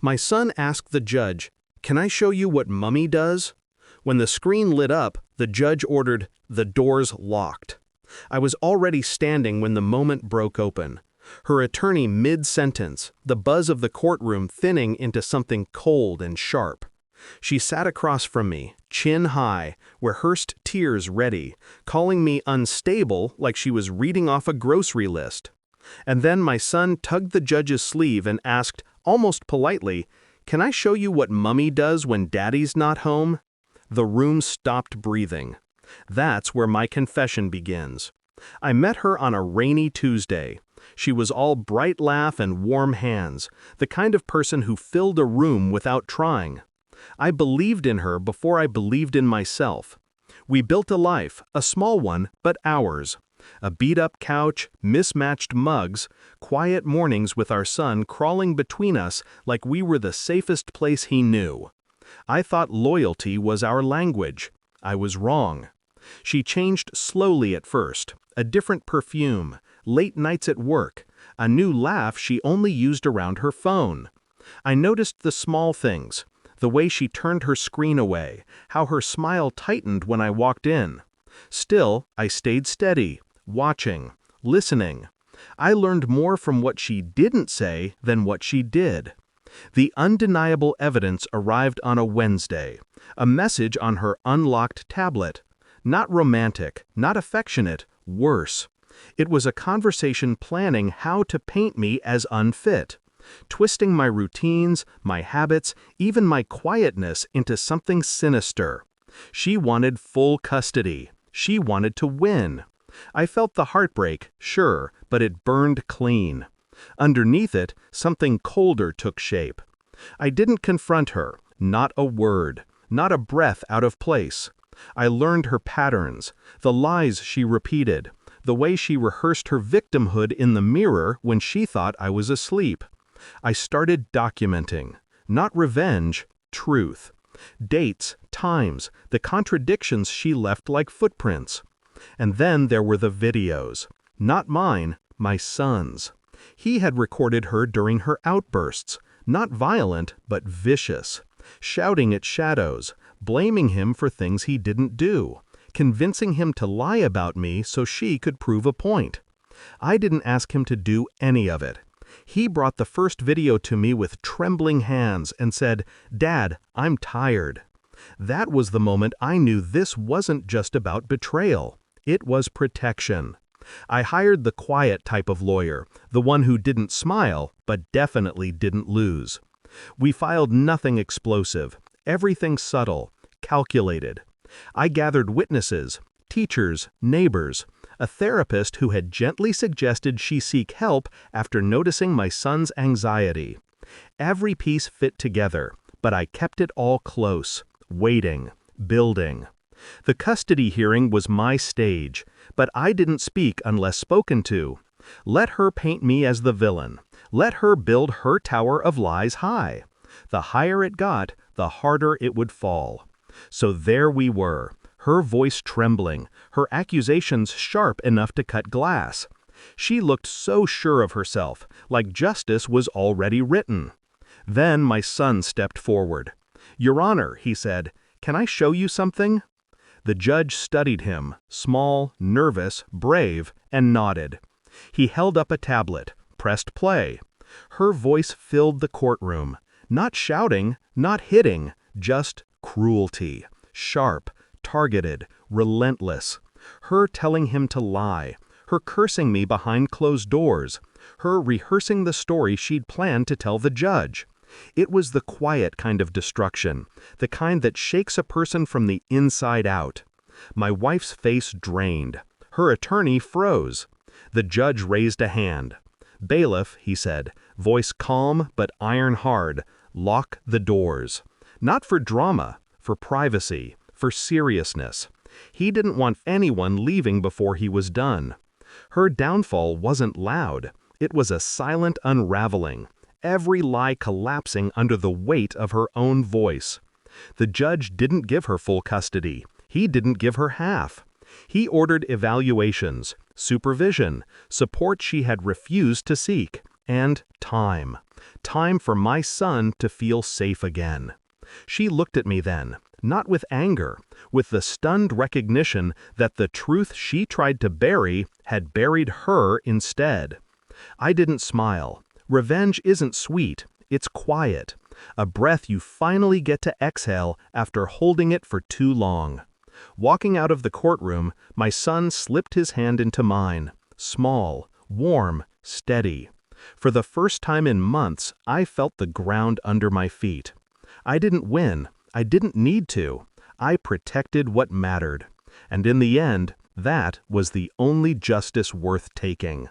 My son asked the judge, "Can I show you what Mummy does?" When the screen lit up, the judge ordered, "The doors locked." I was already standing when the moment broke open. Her attorney mid-sentence, the buzz of the courtroom thinning into something cold and sharp. She sat across from me, chin high, rehearsed tears ready, calling me unstable like she was reading off a grocery list. And then my son tugged the judge's sleeve and asked, almost politely, "Can I show you what Mummy does when Daddy's not home?" The room stopped breathing. That's where my confession begins. I met her on a rainy Tuesday. She was all bright laugh and warm hands, the kind of person who filled a room without trying. I believed in her before I believed in myself. We built a life, a small one, but ours. A beat-up couch, mismatched mugs, quiet mornings with our son crawling between us like we were the safest place he knew. I thought loyalty was our language. I was wrong. She changed slowly at first, a different perfume, late nights at work, a new laugh she only used around her phone. I noticed the small things, the way she turned her screen away, how her smile tightened when I walked in. Still, I stayed steady, watching, listening. I learned more from what she didn't say than what she did. The undeniable evidence arrived on a Wednesday, a message on her unlocked tablet. Not romantic, not affectionate, worse. It was a conversation planning how to paint me as unfit, twisting my routines, my habits, even my quietness into something sinister. She wanted full custody. She wanted to win. I felt the heartbreak, sure, but it burned clean. Underneath it, something colder took shape. I didn't confront her, not a word, not a breath out of place. I learned her patterns, the lies she repeated, the way she rehearsed her victimhood in the mirror when she thought I was asleep. I started documenting, not revenge, truth. Dates, times, the contradictions she left like footprints. And then there were the videos. Not mine, my son's. He had recorded her during her outbursts, not violent, but vicious, shouting at shadows, blaming him for things he didn't do, convincing him to lie about me so she could prove a point. I didn't ask him to do any of it. He brought the first video to me with trembling hands and said, "Dad, I'm tired." That was the moment I knew this wasn't just about betrayal. It was protection. I hired the quiet type of lawyer, the one who didn't smile, but definitely didn't lose. We filed nothing explosive, everything subtle, calculated. I gathered witnesses, teachers, neighbors, a therapist who had gently suggested she seek help after noticing my son's anxiety. Every piece fit together, but I kept it all close, waiting, building. The custody hearing was my stage, but I didn't speak unless spoken to. Let her paint me as the villain. Let her build her tower of lies high. The higher it got, the harder it would fall. So there we were, her voice trembling, her accusations sharp enough to cut glass. She looked so sure of herself, like justice was already written. Then my son stepped forward. "Your Honor," he said, "can I show you something?" The judge studied him, small, nervous, brave, and nodded. He held up a tablet, pressed play. Her voice filled the courtroom. Not shouting, not hitting, just cruelty. Sharp, targeted, relentless. Her telling him to lie. Her cursing me behind closed doors. Her rehearsing the story she'd planned to tell the judge. It was the quiet kind of destruction, the kind that shakes a person from the inside out. My wife's face drained. Her attorney froze. The judge raised a hand. "Bailiff," he said, voice calm but iron hard, "lock the doors." Not for drama, for privacy, for seriousness. He didn't want anyone leaving before he was done. Her downfall wasn't loud. It was a silent unraveling, every lie collapsing under the weight of her own voice. The judge didn't give her full custody. He didn't give her half. He ordered evaluations, supervision, support she had refused to seek, and time. Time for my son to feel safe again. She looked at me then, not with anger, with the stunned recognition that the truth she tried to bury had buried her instead. I didn't smile. Revenge isn't sweet, it's quiet. A breath you finally get to exhale after holding it for too long. Walking out of the courtroom, my son slipped his hand into mine. Small, warm, steady. For the first time in months, I felt the ground under my feet. I didn't win. I didn't need to. I protected what mattered. And in the end, that was the only justice worth taking.